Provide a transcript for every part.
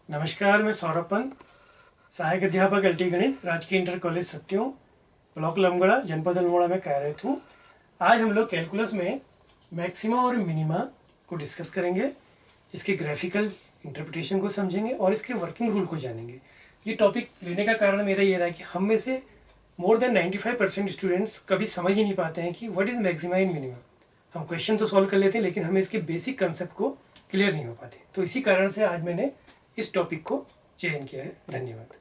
नमस्कार, मैं सौरभपन, सहायक अध्यापक एलटी गणित, राजकीय इंटर कॉलेज सत्यों, ब्लॉक लमगड़ा, जनपद अल्मोड़ा में कार्यरत हूँ। आज हम लोग कैलकुलस में मैक्सिमा और मिनिमा को डिस्कस करेंगे, इसके ग्राफिकल इंटरप्रिटेशन को समझेंगे और इसके वर्किंग रूल को जानेंगे। ये टॉपिक लेने का कारण मेरा ये रहा कि हम में से मोर देन 95% स्टूडेंट्स कभी समझ ही नहीं पाते हैं कि what is maxima and minima. हम क्वेश्चन तो सॉल्व कर लेते हैं लेकिन हमें इसके बेसिक कंसेप्ट को क्लियर नहीं हो पाते। तो इसी कारण से आज मैंने इस टॉपिक को चयन किया है। धन्यवाद।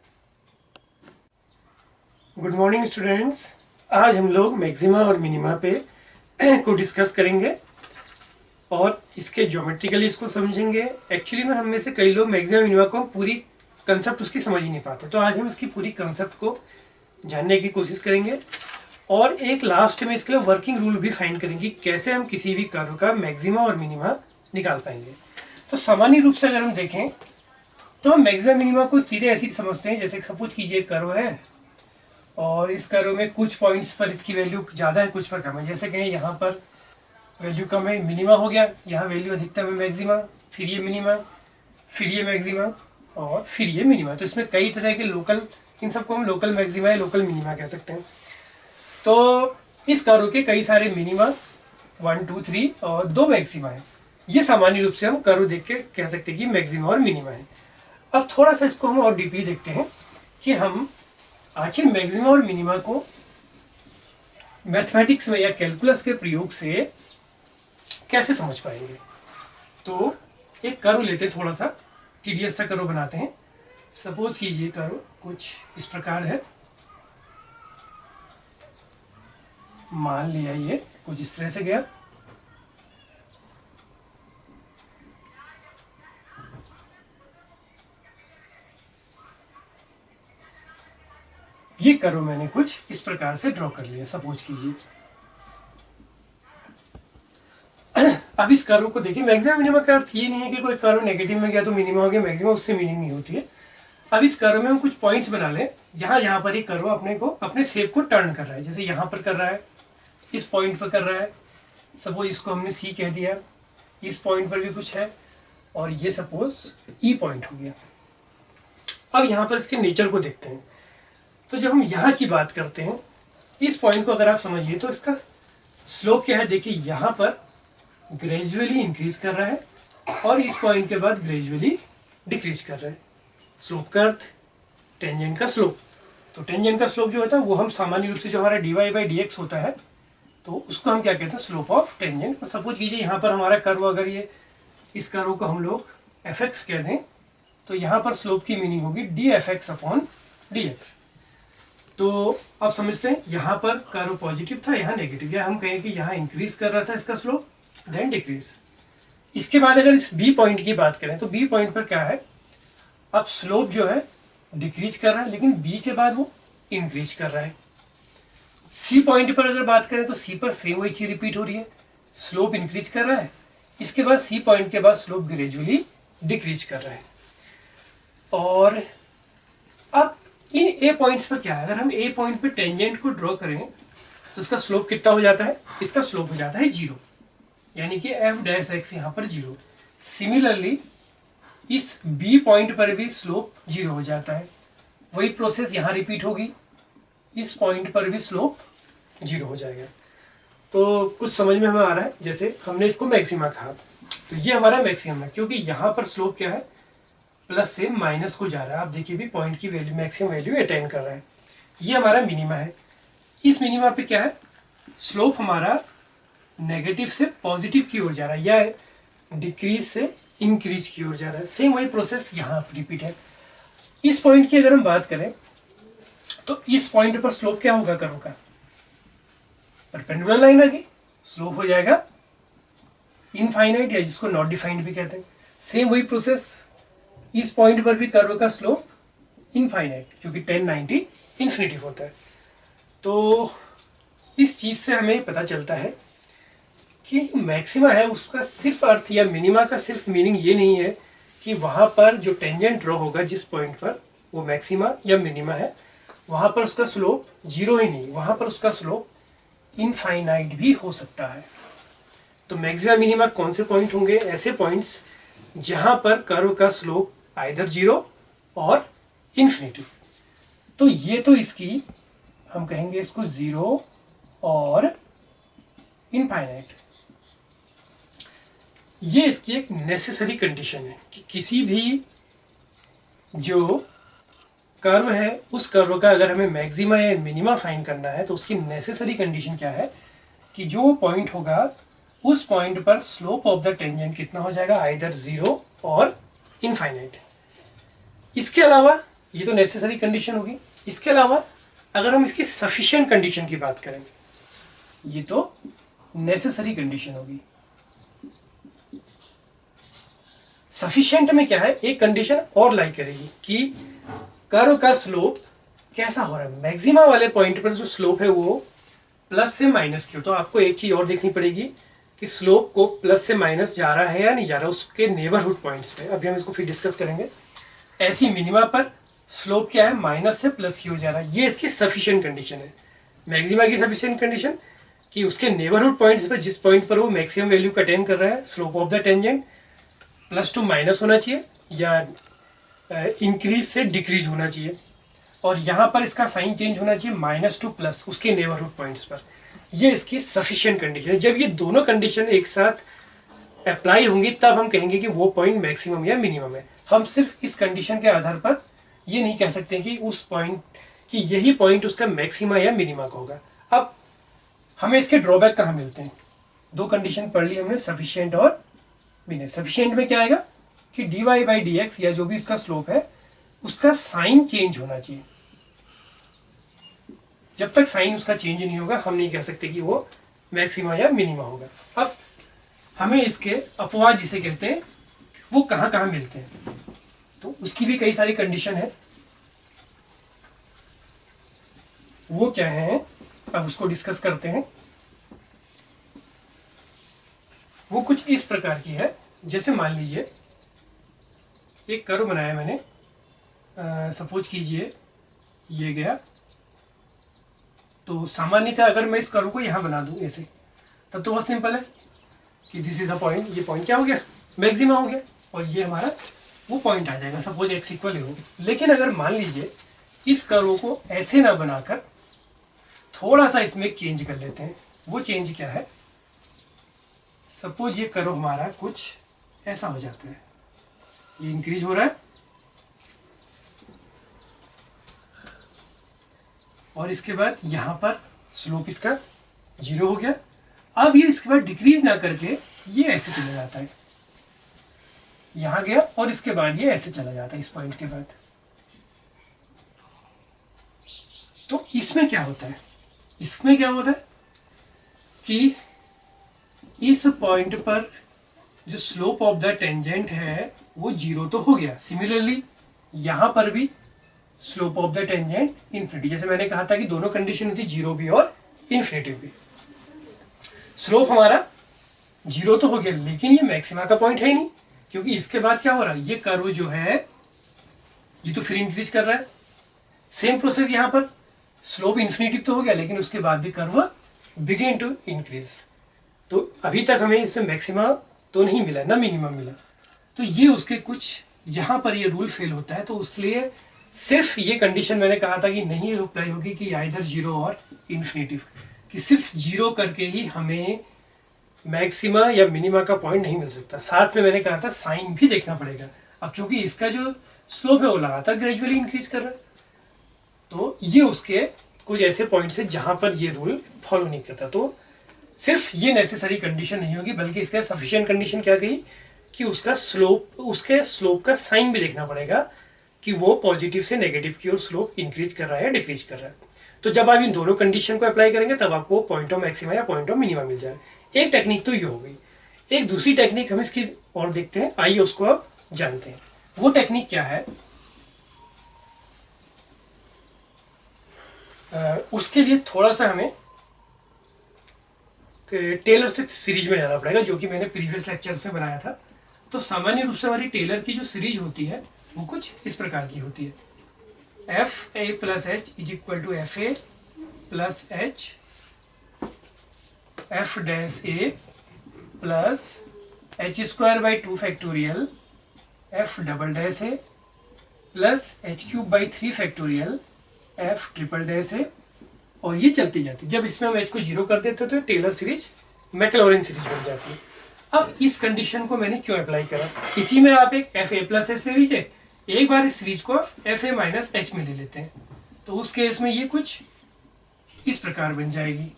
Good morning students. आज हम लोग मैक्सिमा और मिनिमा पे को डिस्कस करेंगे और इसके ज्योमेट्रिकली इसको समझेंगे। एक्चुअली में हम में से कई लोग मैक्सिमा मिनिमा को पूरी कंसेप्ट उसकी समझ ही नहीं पाते, तो आज हम इसकी पूरी कंसेप्ट को जानने की कोशिश करेंगे और एक लास्ट में इसके लिए वर्किंग रूल भी फाइंड करेंगे कैसे हम किसी भी कर्व का मैक्सिमा और मिनिमा निकाल पाएंगे। तो सामान्य रूप से अगर हम देखें तो हम मैक्सिमा मिनिमा को सीधे ऐसे ही समझते हैं, जैसे सपोज कीजिए कर्व है और इस कर्व में कुछ पॉइंट्स पर इसकी वैल्यू ज़्यादा है, कुछ पर कम है। जैसे कहें यहाँ पर वैल्यू कम है, मिनिमा हो गया, यहाँ वैल्यू अधिकतम है मैक्सिमा, फिर ये मिनिमा, फिर ये मैक्सिमा और फिर ये मिनिमा। तो इसमें कई तरह के लोकल, इन सबको हम लोकल मैक्सिमा या लोकल मिनिमा कह सकते हैं। तो इस कर्व के कई सारे मिनिमा 1, 2, 3 और 2 मैक्सिमा है। ये सामान्य रूप से हम कर्व देख के कह सकते हैं कि मैक्सिमा और मिनिमा है। अब थोड़ा सा इसको हम और डीपली देखते हैं कि हम आखिर मैक्सिमा और मिनिमा को मैथमेटिक्स में या कैलकुलस के प्रयोग से कैसे समझ पाएंगे। तो एक कर्व लेते हैं, थोड़ा सा टीडीएस सा कर्व बनाते हैं। सपोज कीजिए कर्व कुछ इस प्रकार है, मान लिया ये कुछ इस तरह से गया। ये कर्व मैंने कुछ इस प्रकार से ड्रॉ कर लिया, सपोज कीजिए। अब इस कर्व को देखिए, मैक्सिमा मिनिमा का अर्थ ये नहीं है कि कोई कर्व नेगेटिव में गया तो मिनिमा हो गया, मैक्सिमा उससे मीनिंग नहीं होती है। अब इस कर्व में हम कुछ पॉइंट्स बना लें जहां पर ये कर्व अपने शेप को टर्न कर रहा है। जैसे यहाँ पर कर रहा है, इस पॉइंट पर कर रहा है, सपोज इसको हमने सी कह दिया, इस पॉइंट पर भी कुछ है और ये सपोज ई पॉइंट हो गया। अब यहाँ पर इसके नेचर को देखते हैं। तो जब हम यहाँ की बात करते हैं, इस पॉइंट को अगर आप समझिए तो इसका स्लोप क्या है। देखिए यहाँ पर ग्रेजुअली इंक्रीज कर रहा है और इस पॉइंट के बाद ग्रेजुअली डिक्रीज कर रहा है। स्लोप का अर्थ टेंजेंट का स्लोप। तो टेंजेंट का स्लोप जो होता है वो हम सामान्य रूप से जो हमारा dy/dx होता है तो उसको हम क्या कहते हैं, स्लोप ऑफ टेंजेंट। सपोज कीजिए यहाँ पर हमारा कर्व, अगर ये इस कर्व को हम लोग fx कह दें तो यहाँ पर स्लोप की मीनिंग होगी dfx/dx। तो आप समझते हैं यहाँ पर कर्व पॉजिटिव था, यहाँ नेगेटिव, या हम कहें कि यहाँ इंक्रीज कर रहा था इसका स्लोप, देन डिक्रीज। इसके बाद अगर इस बी पॉइंट की बात करें तो बी पॉइंट पर क्या है, अब स्लोप जो है डिक्रीज कर रहा है लेकिन बी के बाद वो इंक्रीज कर रहा है। सी पॉइंट पर अगर बात करें तो सी पर सेम वही चीज रिपीट हो रही है, स्लोप इंक्रीज कर रहा है, इसके बाद सी पॉइंट के बाद स्लोप ग्रेजुअली डिक्रीज कर रहा है। और अब इन ए पॉइंट्स पर क्या है, अगर हम ए पॉइंट पे टेंजेंट को ड्रॉ करें तो इसका स्लोप कितना हो जाता है, इसका स्लोप हो जाता है 0, यानी कि f' यहाँ पर 0। सिमिलरली इस बी पॉइंट पर भी स्लोप 0 हो जाता है। वही प्रोसेस यहाँ रिपीट होगी, इस पॉइंट पर भी स्लोप 0 हो जाएगा। तो कुछ समझ में हमें आ रहा है। जैसे हमने इसको मैक्सिमा कहा तो ये हमारा मैक्सिमम है, क्योंकि यहाँ पर स्लोप क्या है, प्लस से माइनस को जा रहा है। आप देखिए भी पॉइंट की वैल्यू, मैक्सिमम वैल्यू अटेन कर रहा है। ये हमारा मिनिमा है। इस मिनिमा पे क्या है, स्लोप हमारा नेगेटिव से पॉजिटिव की ओर जा रहा है या डिक्रीज से इंक्रीज की ओर जा रहा है। सेम वही प्रोसेस यहाँ रिपीट है। इस पॉइंट की अगर हम बात करें तो इस पॉइंट पर स्लोप क्या होगा कर्व का, परपेंडिकुलर लाइन आगे, स्लोप हो जाएगा इनफाइनाइट या जिसको नॉट डिफाइंड भी कहते हैं। सेम वही प्रोसेस इस पॉइंट पर भी कर्व का स्लोप इनफाइनाइट, क्योंकि 1090 इन्फिनिटिव होता है। तो इस चीज से हमें पता चलता है कि मैक्सिमा है उसका सिर्फ अर्थ, या मिनिमा का सिर्फ मीनिंग ये नहीं है कि वहां पर जो टेंजेंट ड्रॉ होगा जिस पॉइंट पर वो मैक्सिमा या मिनिमा है, वहां पर उसका स्लोप 0 ही नहीं, वहां पर उसका स्लोप इनफाइनाइट भी हो सकता है। तो मैक्सिमा मिनिमा कौन से पॉइंट होंगे, ऐसे पॉइंट्स जहां पर कर्व का स्लोप आइदर जीरो और इन्फिनिटी। तो ये तो इसकी हम कहेंगे इसको जीरो और इनफाइनाइट। ये इसकी एक नेसेसरी कंडीशन है कि किसी भी जो कर्व है उस कर्व का अगर हमें मैक्सिमा या मिनिमा फाइंड करना है तो उसकी नेसेसरी कंडीशन क्या है कि जो पॉइंट होगा उस पॉइंट पर स्लोप ऑफ द टेंजेंट कितना हो जाएगा, आइदर जीरो और इनफाइनाइट। इसके अलावा ये तो नेसेसरी कंडीशन होगी, इसके अलावा अगर हम इसकी सफिशिएंट कंडीशन की बात करें, ये तो नेसेसरी कंडीशन होगी। सफिशिएंट में क्या है, एक कंडीशन और लाइक करेगी कि कर्व का स्लोप कैसा हो रहा है। मैक्सिमा वाले पॉइंट पर जो स्लोप है वो प्लस से माइनस की हो। तो आपको एक चीज और देखनी पड़ेगी कि स्लोप को प्लस से माइनस जा रहा है या नहीं जा रहा, उसके नेबरहुड पॉइंट्स पे। अभी हम इसको फिर डिस्कस करेंगे। ऐसी मिनिमा पर स्लोप क्या है, माइनस से प्लस की हो जा रहा है। ये इसकी सफिशिएंट कंडीशन है। मैक्सिमा की सफिशिएंट कंडीशन कि उसके नेबरहुड पॉइंट्स पर, जिस पॉइंट पर वो मैक्सिमम वैल्यू का अटेन कर रहा है, slope of the tangent plus two minus होना चाहिए या इंक्रीज से डिक्रीज होना चाहिए। और यहाँ पर इसका साइन चेंज होना चाहिए माइनस टू प्लस उसके नेबरहुड पॉइंट्स पर। ये इसकी सफिशिएंट कंडीशन है। जब ये दोनों कंडीशन एक साथ अप्लाई होंगी तब हम कहेंगे कि वो पॉइंट मैक्सिमम या मिनिमम है। हम सिर्फ इस कंडीशन के आधार पर ये नहीं कह सकते कि उस पॉइंट कि यही पॉइंट उसका मैक्सिमा या मिनिमा का होगा। अब हमें इसके ड्रॉबैक कहाँ मिलते हैं? दो कंडीशन पढ़ ली हमने, सफिशिएंट और मिनिमम। सफिशिएंट में क्या आएगा कि dy बाई डी एक्स या जो भी इसका स्लोप है उसका साइन चेंज होना चाहिए। जब तक साइन उसका चेंज नहीं होगा हम नहीं कह सकते कि वो मैक्सिमा या मिनिमा होगा। अब हमें इसके अपवाद जिसे कहते हैं वो कहाँ कहाँ मिलते हैं, तो उसकी भी कई सारी कंडीशन है। वो क्या है अब उसको डिस्कस करते हैं। वो कुछ इस प्रकार की है, जैसे मान लीजिए एक कर्व बनाया मैंने, सपोज कीजिए ये गया। तो सामान्यतः अगर मैं इस कर्व को यहाँ बना दूं ऐसे, तब तो बहुत सिंपल है कि दिस इज द पॉइंट। ये पॉइंट क्या हो गया, मैक्सिमा हो गया, और ये हमारा वो पॉइंट आ जाएगा। सपोज एक्स इक्वल हो। लेकिन अगर मान लीजिए इस कर्व को ऐसे ना बनाकर थोड़ा सा इसमें एक चेंज कर लेते हैं। वो चेंज क्या है, सपोज ये कर्व हमारा कुछ ऐसा हो जाता है, ये इंक्रीज हो रहा है और इसके बाद यहाँ पर स्लोप इसका जीरो हो गया। अब ये इसके बाद डिक्रीज ना करके ये ऐसे चला जाता है, यहाँ गया और इसके बाद ये ऐसे चला जाता है इस पॉइंट के बाद। तो इसमें क्या होता है, इसमें क्या होता है कि इस पॉइंट पर जो स्लोप ऑफ द टेंजेंट है वो जीरो तो हो गया। सिमिलरली यहां पर भी slope of the tangent infinity. जैसे मैंने कहा था कि दोनों कंडीशन होती, जीरो भी और इन्फिनिटी भी। स्लोप हमारा जीरो तो हो गया, लेकिन ये मैक्सिमा का पॉइंट है ही नहीं, क्योंकि इसके बाद क्या हो रहा है, ये कर्व जो है ये तो फिर इंक्रीज कर रहा है। सेम प्रोसेस यहां पर, स्लोप इन्फिनिटी तो हो गया लेकिन उसके बाद भी कर्व बिगिन टू इंक्रीज। तो अभी तक हमें इसमें मैक्सिमा तो नहीं मिला ना मिनिमम मिला। तो ये उसके कुछ यहाँ पर ये रूल फेल होता है। तो इसलिए सिर्फ ये कंडीशन मैंने कहा था कि नहीं अप्लाई होगी कि आइदर जीरो और इन्फिनिटी, कि सिर्फ जीरो करके ही हमें मैक्सिमा या मिनिमा का पॉइंट नहीं मिल सकता। साथ में मैंने कहा था साइन भी देखना पड़ेगा। अब चूंकि इसका जो स्लोप है वो लगातार ग्रेजुअली इंक्रीज कर रहा है, तो ये उसके कुछ ऐसे पॉइंट्स है जहां पर ये रूल फॉलो नहीं करता। तो सिर्फ ये नेसेसरी कंडीशन नहीं होगी, बल्कि इसका सफिशिएंट कंडीशन क्या कही कि उसका स्लोप, उसके स्लोप का साइन भी देखना पड़ेगा कि वो पॉजिटिव से नेगेटिव की ओर स्लोप इंक्रीज कर रहा है या डिक्रीज कर रहा है। तो जब आप इन दोनों कंडीशन को अप्लाई करेंगे तब आपको पॉइंट ऑफ मैक्सिमा या पॉइंट ऑफ मिनिमा मिल जाएगा। एक टेक्निक तो ये हो गई। एक दूसरी टेक्निक हम इसकी और देखते हैं, आइए उसको आप जानते हैं। वो टेक्निक क्या है, उसके लिए थोड़ा सा हमें टेलर से सीरीज में जाना पड़ेगा, जो कि मैंने प्रीवियस लेक्चर्स में बनाया था। तो सामान्य रूप से हमारी टेलर की जो सीरीज होती है वो कुछ इस प्रकार की होती है, F A plus H is equal to F A plus H F dash A plus H square by 2 factorial F double dash A plus H cube by 3 factorial F triple dash A, और ये चलती जाती। जब इसमें हम H को zero कर देते तो टेलर सीरीज मैक्लॉरिन सीरीज बन जाती है। अब इस कंडीशन को मैंने क्यों अप्लाई करा, इसी में आप एक एफ ए प्लस एच ले लीजिए, एक बार इस सीरीज को एफ ए माइनस एच में ले लेते हैं, तो उस केस में ये कुछ इस प्रकार बन जाएगी।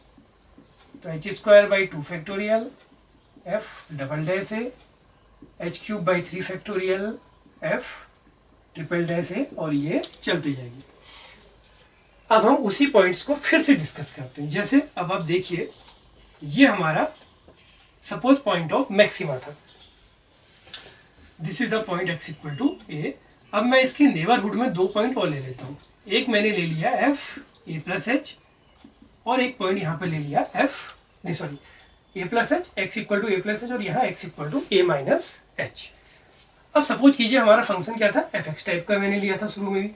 तो H square by 2 factorial F double dash A H cube by 3 factorial F triple dash A, और ये चलती जाएगी। अब हम उसी पॉइंट्स को फिर से डिस्कस करते हैं। जैसे अब आप देखिए, ये हमारा सपोज पॉइंट ऑफ मैक्सिमा था, this is the point X equal to A. अब मैं इसके नेबरहुड में 2 पॉइंट और ले लेता हूँ। एक मैंने ले लिया एफ ए प्लस एच, और एक पॉइंट यहाँ पे ले लिया f sorry a plus h, x equal to a plus h, और यहाँ x equal to a minus h. अब सपोज कीजिए हमारा फंक्शन क्या था, एफ एक्स टाइप का मैंने लिया था शुरू में भी।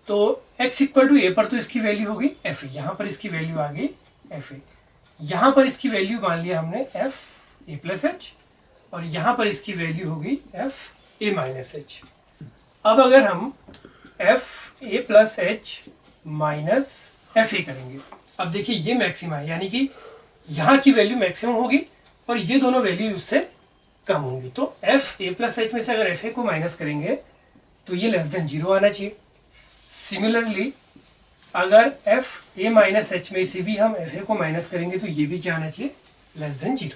तो x इक्वल टू ए पर तो इसकी वैल्यू होगी एफ ए, यहाँ पर इसकी वैल्यू आ गई एफ ए, यहाँ पर इसकी वैल्यू मान लिया हमने एफ ए प्लस एच, और यहाँ पर इसकी वैल्यू होगी एफ ए माइनस एच। अब अगर हम F A plus H minus F ए करेंगे, अब देखिए ये मैक्सिमा है, यानी कि यहाँ की वैल्यू मैक्सिमम होगी और ये दोनों वैल्यू उससे कम होंगी। तो एफ ए प्लस एच में से अगर एफ ए को माइनस करेंगे तो ये लेस देन 0 आना चाहिए। सिमिलरली अगर एफ ए माइनस एच में से भी हम एफ ए को माइनस करेंगे तो ये भी क्या आना चाहिए, लेस देन 0।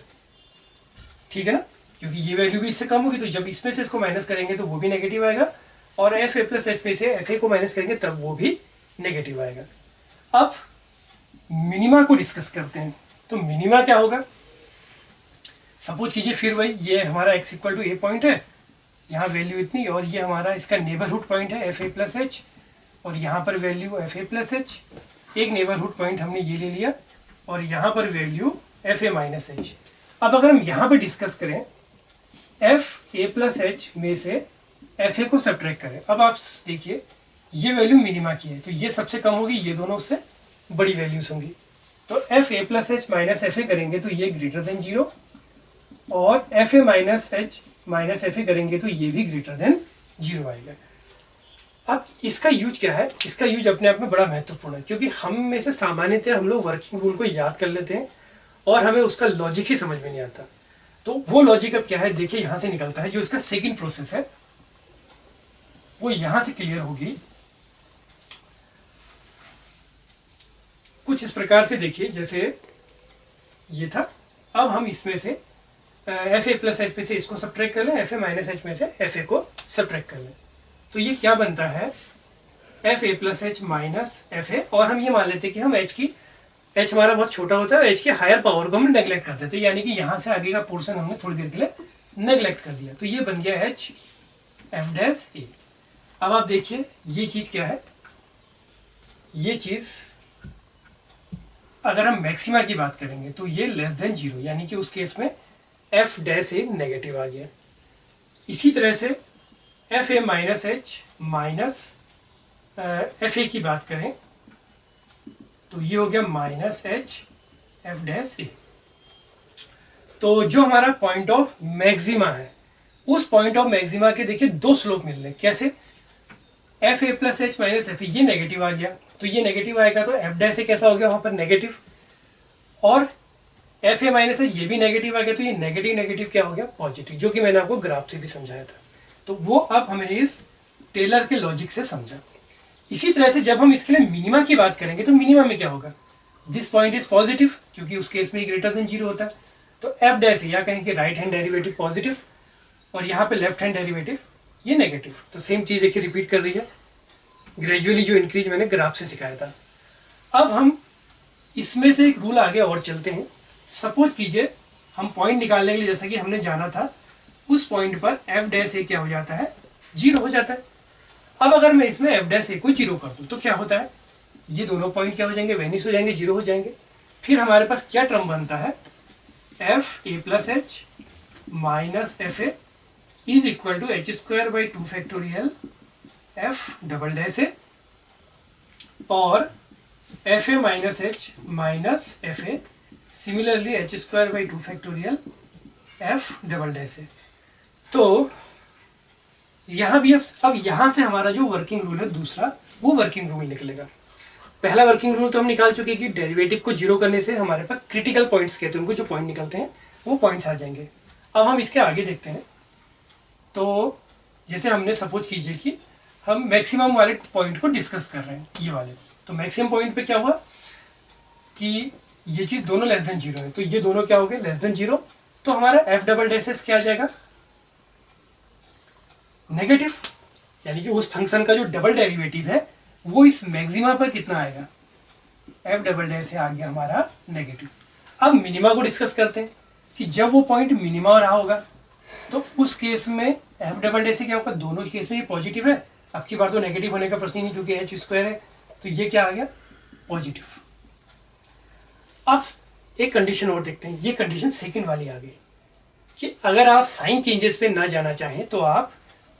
ठीक है ना, क्योंकि ये वैल्यू भी इससे कम होगी, तो जब इसमें से इसको माइनस करेंगे तो वो भी नेगेटिव आएगा, और एफ ए प्लस एच में से एफ ए को माइनस करेंगे तब वो भी नेगेटिव आएगा। अब मिनिमा को डिस्कस करते हैं। तो मिनिमा क्या होगा, सपोज कीजिए फिर वही, ये हमारा x equal to a point है, यहाँ वैल्यू इतनी, और ये हमारा इसका नेबरहुड पॉइंट है एफ ए प्लस एच, और यहाँ पर वैल्यू एफ ए प्लस एच, एक नेबरहुड पॉइंट हमने ये ले लिया, और यहाँ पर वैल्यू एफ ए माइनस एच। अब अगर हम यहाँ पर डिस्कस करें एफ ए प्लस एच में से एफ ए को सब्ट्रैक्ट करें, अब आप देखिए ये वैल्यू मिनिमा की है, तो ये सबसे कम होगी, ये दोनों उससे बड़ी वैल्यूज होंगी। तो F A plus H minus F ए करेंगे तो ये ग्रेटर देन 0, और एफ ए माइनस एच माइनस एफ ए करेंगे तो ये भी ग्रेटर देन 0 आएगा। अब इसका यूज क्या है, इसका यूज अपने आप में बड़ा महत्वपूर्ण है, क्योंकि हम में से सामान्यतः हम लोग वर्किंग रूल को याद कर लेते हैं और हमें उसका लॉजिक ही समझ में नहीं आता। तो वो लॉजिक अब क्या है, देखिए यहाँ से निकलता है, जो इसका सेकंड प्रोसेस है वो यहाँ से क्लियर होगी कुछ इस प्रकार से। देखिए जैसे ये था, अब हम इसमें से एफ ए प्लस एच में से इसको सब्ट्रैक्ट कर लें, एफ ए माइनस एच में से एफ ए को सब्ट्रैक्ट कर लें, तो ये क्या बनता है, F A plus H minus F ए, और हम ये मान लेते हैं कि हम एच हमारा बहुत छोटा होता है, एच के हायर पावर को हम नेग्लेक्ट कर देते हैं, यानी कि यहाँ से आगे का पोर्शन हमने थोड़ी देर के लिए नेग्लेक्ट कर दिया, तो ये बन गया एच एफ डैश ए। अब आप देखिए ये चीज़ क्या है, ये चीज़ अगर हम मैक्सिमा की बात करेंगे तो ये लेस देन 0, यानी कि उस केस में एफ डैश ए नेगेटिव आ गया। इसी तरह से F A minus H minus F ए की बात करें तो ये हो गया minus H F dash A. तो जो हमारा पॉइंट ऑफ मैक्सिमा है, उस पॉइंट ऑफ मैक्सिमा के देखिए 2 स्लोप मिल रहे हैं। कैसे, F A plus H minus F ए, ये नेगेटिव आ गया, तो ये नेगेटिव आएगा, तो एफ डैश ए कैसा हो गया वहाँ पर नेगेटिव, और एफ ए माइनस एच ये भी नेगेटिव आ गया, तो ये नेगेटिव नेगेटिव क्या हो गया पॉजिटिव, जो कि मैंने आपको ग्राफ से भी समझाया था। तो वो अब हमने इस टेलर के लॉजिक से समझा। इसी तरह से जब हम इसके लिए मिनिमा की बात करेंगे तो मिनिमा में क्या होगा, दिस पॉइंट इज पॉजिटिव, क्योंकि उस केस में ग्रेटर देन 0 होता है, तो एफ डैश ए या कहेंगे राइट हैंड डेरिवेटिव पॉजिटिव, और यहाँ पे लेफ्ट हैंड डेरिवेटिव ये नेगेटिव। तो सेम चीज़ देखिए रिपीट कर रही है, ग्रेजुअली जो इंक्रीज मैंने ग्राफ से सिखाया था। अब हम इसमें से एक रूल आगे और चलते हैं। सपोज कीजिए हम पॉइंट निकालने के लिए, जैसा कि हमने जाना था, उस पॉइंट पर एफ डैश ए क्या हो जाता है, 0 हो जाता है। अब अगर मैं इसमें एफ डैश ए को 0 कर दूं तो क्या होता है, ये दोनों पॉइंट क्या हो जाएंगे, वेनिश हो जाएंगे, 0 हो जाएंगे। फिर हमारे पास क्या टर्म बनता है, F A plus H minus F A is equal to H square by 2 factorial F double dash A, और F A minus H minus F A similarly H square by 2 factorial F double dash A. तो यहाँ भी अब यहाँ से हमारा जो working rule है दूसरा, वो वर्किंग रूल निकलेगा। पहला वर्किंग रूल तो हम निकाल चुके कि डेरिवेटिव को जीरो करने से हमारे पास क्रिटिकल पॉइंट्स कहते हैं, उनको जो पॉइंट निकलते हैं वो पॉइंट्स आ जाएंगे। अब हम इसके आगे देखते हैं। तो जैसे हमने सपोज कीजिए कि हम मैक्सिमम वाले पॉइंट को डिस्कस कर रहे हैं, ये वाले। तो मैक्सिमम पॉइंट पे क्या हुआ कि ये चीज़ दोनों लेस देन जीरो है, तो ये दोनों क्या हो गए, लेस देन जीरो। तो हमारा एफ डबल डैश क्या आ जाएगा, नेगेटिव। यानी कि उस फंक्शन का जो डबल डेरिवेटिव है वो इस मैक्सिमा पर कितना आएगा, एफ डबल डैश से आ गया हमारा नेगेटिव। अब मिनिमा को डिस्कस करते हैं कि जब वो पॉइंट मिनिमा रहा होगा तो उस केस में एफ डबल डैश से क्या होगा, दोनों केस में ये पॉजिटिव है। अब की बार तो नेगेटिव होने का प्रश्न ही नहीं, क्योंकि एच स्क्वायर है, तो ये क्या आ गया, पॉजिटिव। अब एक कंडीशन और देखते हैं, ये कंडीशन सेकंड वाली आ गई कि अगर आप साइन चेंजेस पे ना जाना चाहें तो आप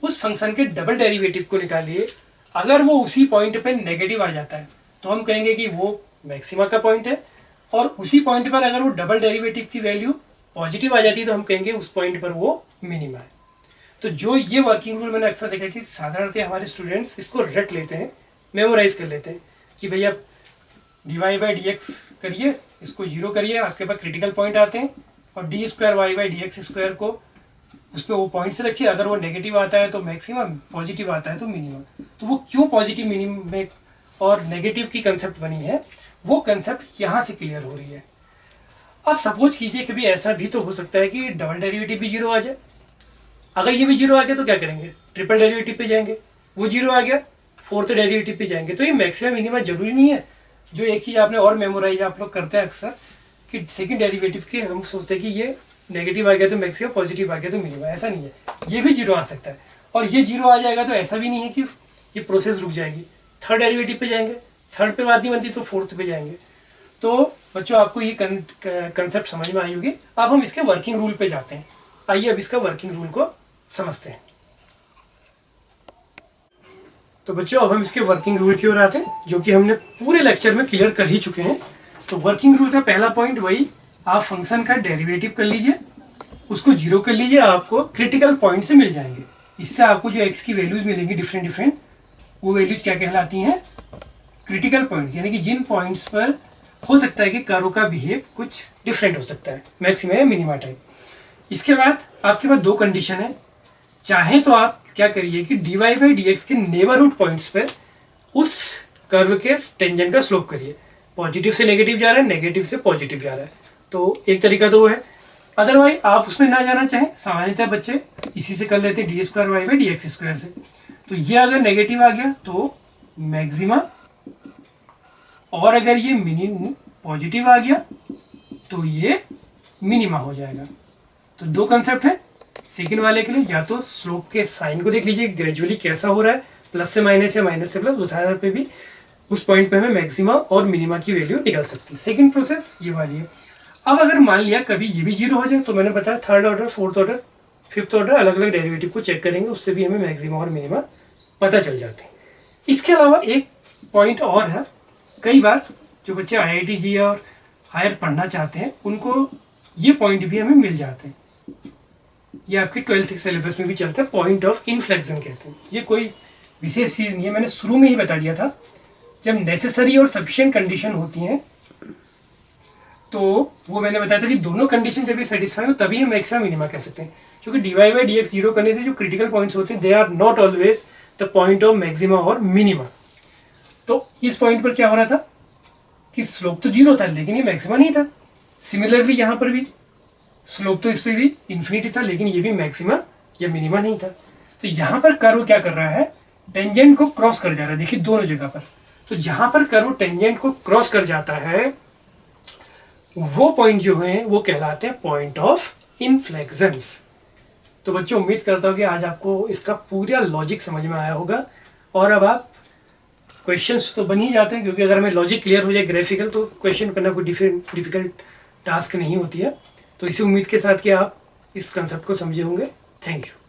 उस फंक्शन के डबल डेरिवेटिव को निकालिए। अगर वो उसी पॉइंट पे नेगेटिव आ जाता है तो हम कहेंगे कि वो मैक्सिमा का पॉइंट है, और उसी पॉइंट पर अगर वो डबल डेरिवेटिव की वैल्यू पॉजिटिव आ जाती है तो हम कहेंगे उस पॉइंट पर वो मिनिमा है। तो जो ये वर्किंग रूल मैंने अक्सर देखा कि साधारणतः हमारे स्टूडेंट्स इसको रट लेते हैं, मेमोराइज कर लेते हैं कि भैया dy बाई डी एक्स करिए, इसको जीरो करिए, आपके पास क्रिटिकल पॉइंट आते हैं, और d square y by d x square को उस पर वो पॉइंट से रखिए। अगर वो नेगेटिव आता है तो मैक्सिमम, पॉजिटिव आता है तो मिनिमम। तो वो क्यों पॉजिटिव, मिनिमम और नेगेटिव की कंसेप्ट बनी है, वो कंसेप्ट यहाँ से क्लियर हो रही है। अब सपोज कीजिए कभी ऐसा भी तो हो सकता है कि डबल डेरिवेटिव भी जीरो आ जाए। अगर ये भी जीरो आ गया तो क्या करेंगे, ट्रिपल डेरिवेटिव पे जाएंगे, वो जीरो आ गया फोर्थ डेरिवेटिव पे जाएंगे। तो ये मैक्सिमम मिनिमम जरूरी नहीं है। जो एक चीज़ आपने और मेमोराइज आप लोग करते हैं अक्सर कि सेकंड डेरिवेटिव के हम सोचते हैं कि ये नेगेटिव आ गया तो मैक्सिमम, पॉजिटिव आ गया तो मिनिमम। ऐसा नहीं है, ये भी जीरो आ सकता है, और ये जीरो आ जाएगा तो ऐसा भी नहीं है कि ये प्रोसेस रुक जाएगी। थर्ड डेरिवेटिव पे जाएंगे, थर्ड पे बात नहीं बनती तो फोर्थ पे जाएंगे। तो बच्चों आपको ये कंसेप्ट समझ में आई होगी। अब हम इसके वर्किंग रूल पे जाते हैं। आइए अब इसका वर्किंग रूल को समझते हैं। तो बच्चों अब हम इसके वर्किंग रूल की ओर आते हैं, जो कि हमने पूरे लेक्चर में क्लियर कर ही चुके हैं। तो वर्किंग रूल का पहला पॉइंट वही, आप फंक्शन का डेरिवेटिव कर लीजिए, उसको जीरो कर लीजिए, आपको क्रिटिकल पॉइंट से मिल जाएंगे। इससे आपको जो एक्स की वैल्यूज मिलेंगी डिफरेंट, वो वैल्यूज क्या कहलाती हैं, क्रिटिकल पॉइंट्स। यानी कि जिन पॉइंट्स पर हो सकता है कि कर्व का बिहेव कुछ डिफरेंट हो सकता है, मैक्सिमा या मिनिमा टाइप। इसके बाद आपके पास दो कंडीशन है। चाहे तो आप क्या करिए कि dy बाई डी एक्स के नेबरहुड पॉइंट्स पर उस कर्व के टेंजेंट का स्लोप करिए। पॉजिटिव से नेगेटिव जा रहा है, नेगेटिव से पॉजिटिव जा रहा है, तो एक तरीका तो वो है। अदरवाइज आप उसमें ना जाना चाहें, सामान्यतः बच्चे इसी से कर लेते हैं, d square y by d x square से। तो ये अगर नेगेटिव आ गया तो मैक्सिमा, और अगर ये पॉजिटिव आ गया तो ये मिनिमा हो जाएगा। तो दो कंसेप्ट है सेकंड वाले के लिए। या तो स्लोप के साइन को देख लीजिए ग्रेजुअली कैसा हो रहा है, प्लस से माइनस या माइनस से प्लस, उस आधार पे भी उस पॉइंट पे हमें मैक्सिमा और मिनिमा की वैल्यू निकल सकती है। सेकंड प्रोसेस ये वाली है। अब अगर मान लिया कभी ये भी जीरो हो जाए तो मैंने बताया third order, fourth order, fifth order अलग अलग डेरिवेटिव को चेक करेंगे, उससे भी हमें मैक्सिमा और मिनिमा पता चल जाते हैं। इसके अलावा एक पॉइंट और है, कई बार जो बच्चे IIT जी और हायर पढ़ना चाहते हैं उनको ये पॉइंट भी हमें मिल जाते हैं। ये आपके 12th सिलेबस में भी चलता है, पॉइंट ऑफ इनफ्लेक्शन कहते हैं। ये कोई विशेष चीज़ नहीं है, मैंने शुरू में ही बता दिया था। जब नेसेसरी और सफिशिएंट कंडीशन होती हैं तो वो मैंने बताया था कि दोनों कंडीशन जब ये सेटिस्फाई हो तभी हम मैक्सिमा मिनिमा कह सकते हैं। क्योंकि dy by d x zero करने से जो क्रिटिकल पॉइंट्स होते हैं they are not always the point of maxima और मिनिमा। तो इस पॉइंट पर क्या हो रहा था कि स्लोप तो जीरो था लेकिन ये मैक्सिमा नहीं था। सिमिलरली यहाँ पर भी स्लोप तो इस पर भी इन्फिनिटी था लेकिन ये भी मैक्सिमा या मिनिमा नहीं था। तो यहाँ पर कर्व क्या कर रहा है, टेंजेंट को क्रॉस कर जा रहा है। देखिए दोनों जगह पर, तो जहां पर कर्व टेंजेंट को क्रॉस कर जाता है वो पॉइंट जो है वो कहलाते हैं पॉइंट ऑफ इनफ्लेक्शंस। तो बच्चों उम्मीद करता हूँ कि आज आपको इसका पूरा लॉजिक समझ में आया होगा। और अब आप क्वेश्चंस तो बन ही जाते हैं, क्योंकि अगर हमें लॉजिक क्लियर हो जाए ग्राफिकल तो क्वेश्चन करना कोई डिफिकल्ट टास्क नहीं होती है। तो इसी उम्मीद के साथ कि आप इस कंसेप्ट को समझे होंगे। Thank you.